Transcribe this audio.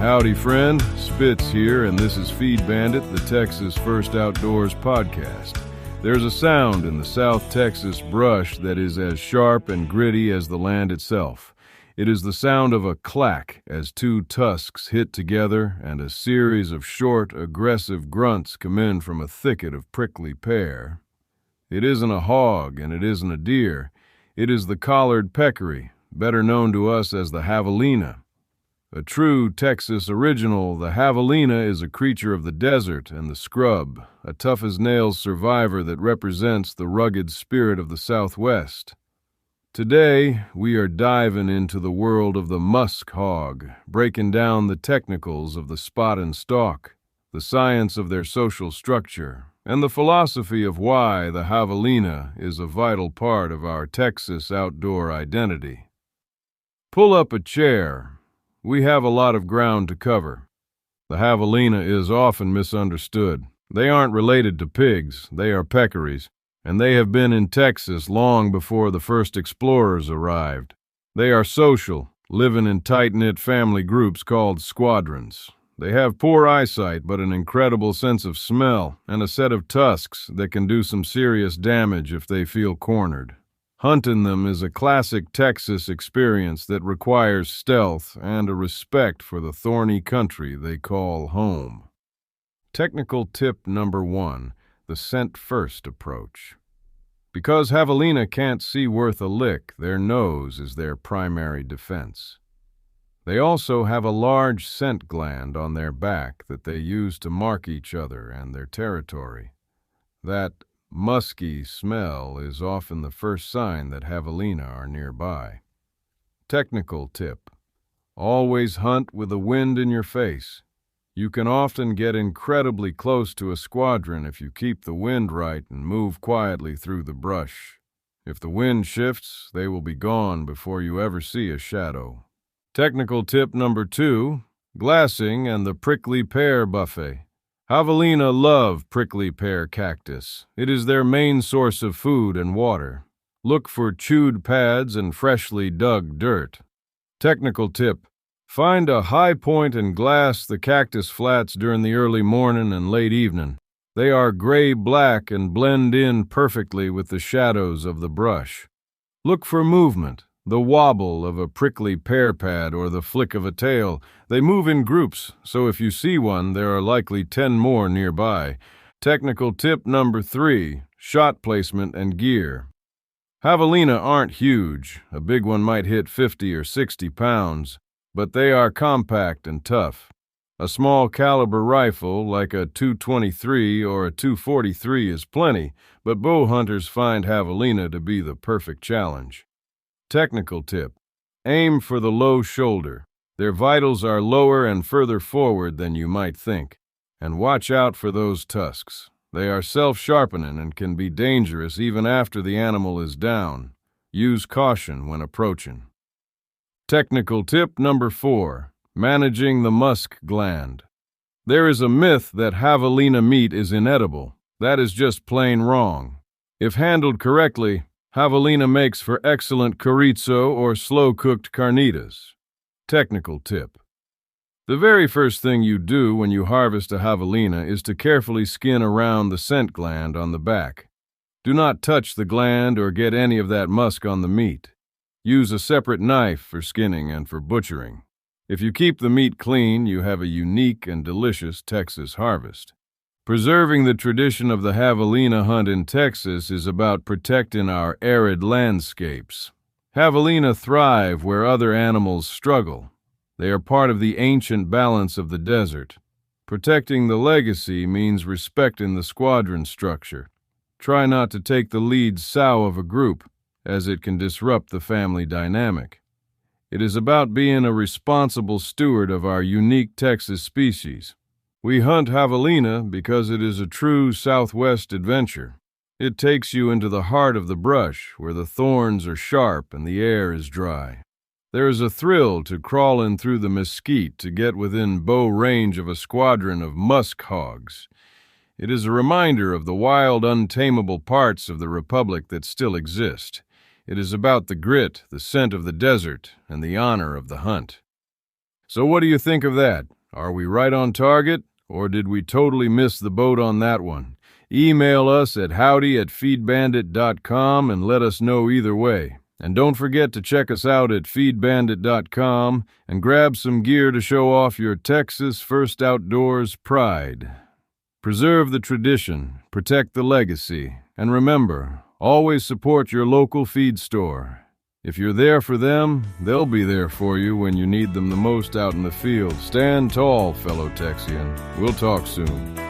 Howdy, friend. Spitz here, and this is Feed Bandit, the Texas First Outdoors podcast. There's a sound in the South Texas brush that is as sharp and gritty as the land itself. It is the sound of a clack as two tusks hit together and a series of short, aggressive grunts come in from a thicket of prickly pear. It isn't a hog and it isn't a deer. It is the collared peccary, better known to us as the javelina. A true Texas original, the javelina is a creature of the desert and the scrub, a tough-as-nails survivor that represents the rugged spirit of the Southwest. Today, we are diving into the world of the musk hog, breaking down the technicals of the spot and stalk, the science of their social structure, and the philosophy of why the javelina is a vital part of our Texas outdoor identity. Pull up a chair. We have a lot of ground to cover. The javelina is often misunderstood. They aren't related to pigs, they are peccaries, and they have been in Texas long before the first explorers arrived. They are social, living in tight-knit family groups called squadrons. They have poor eyesight but an incredible sense of smell and a set of tusks that can do some serious damage if they feel cornered. Hunting them is a classic Texas experience that requires stealth and a respect for the thorny country they call home. Technical tip number 1, the scent-first approach. Because javelina can't see worth a lick, their nose is their primary defense. They also have a large scent gland on their back that they use to mark each other and their territory. That musky smell is often the first sign that javelina are nearby. Technical tip: always hunt with the wind in your face. You can often get incredibly close to a squadron if you keep the wind right and move quietly through the brush. If the wind shifts, they will be gone before you ever see a shadow. Technical tip number 2, glassing and the prickly pear buffet. Javelina love prickly pear cactus. It is their main source of food and water. Look for chewed pads and freshly dug dirt. Technical tip: find a high point and glass the cactus flats during the early morning and late evening. They are gray-black and blend in perfectly with the shadows of the brush. Look for movement, the wobble of a prickly pear pad or the flick of a tail. They move in groups, so if you see one, there are likely 10 more nearby. Technical tip number 3, shot placement and gear. Javelina aren't huge. A big one might hit 50 or 60 pounds, but they are compact and tough. A small caliber rifle like a .223 or a .243 is plenty, but bow hunters find javelina to be the perfect challenge. Technical tip: aim for the low shoulder. Their vitals are lower and further forward than you might think. And watch out for those tusks. They are self-sharpening and can be dangerous even after the animal is down. Use caution when approaching. Technical tip number 4, managing the musk gland. There is a myth that javelina meat is inedible. That is just plain wrong. If handled correctly, javelina makes for excellent chorizo or slow-cooked carnitas. Technical tip: the very first thing you do when you harvest a javelina is to carefully skin around the scent gland on the back. Do not touch the gland or get any of that musk on the meat. Use a separate knife for skinning and for butchering. If you keep the meat clean, you have a unique and delicious Texas harvest. Preserving the tradition of the javelina hunt in Texas is about protecting our arid landscapes. Javelina thrive where other animals struggle. They are part of the ancient balance of the desert. Protecting the legacy means respecting the squadron structure. Try not to take the lead sow of a group, as it can disrupt the family dynamic. It is about being a responsible steward of our unique Texas species. We hunt javelina because it is a true Southwest adventure. It takes you into the heart of the brush, where the thorns are sharp and the air is dry. There is a thrill to crawling through the mesquite to get within bow range of a squadron of musk hogs. It is a reminder of the wild, untamable parts of the Republic that still exist. It is about the grit, the scent of the desert, and the honor of the hunt. So what do you think of that? Are we right on target, or did we totally miss the boat on that one? Email us at howdy@feedbandit.com and let us know either way. And don't forget to check us out at feedbandit.com and grab some gear to show off your Texas First Outdoors pride. Preserve the tradition, protect the legacy, and remember, always support your local feed store. If you're there for them, they'll be there for you when you need them the most out in the field. Stand tall, fellow Texian. We'll talk soon.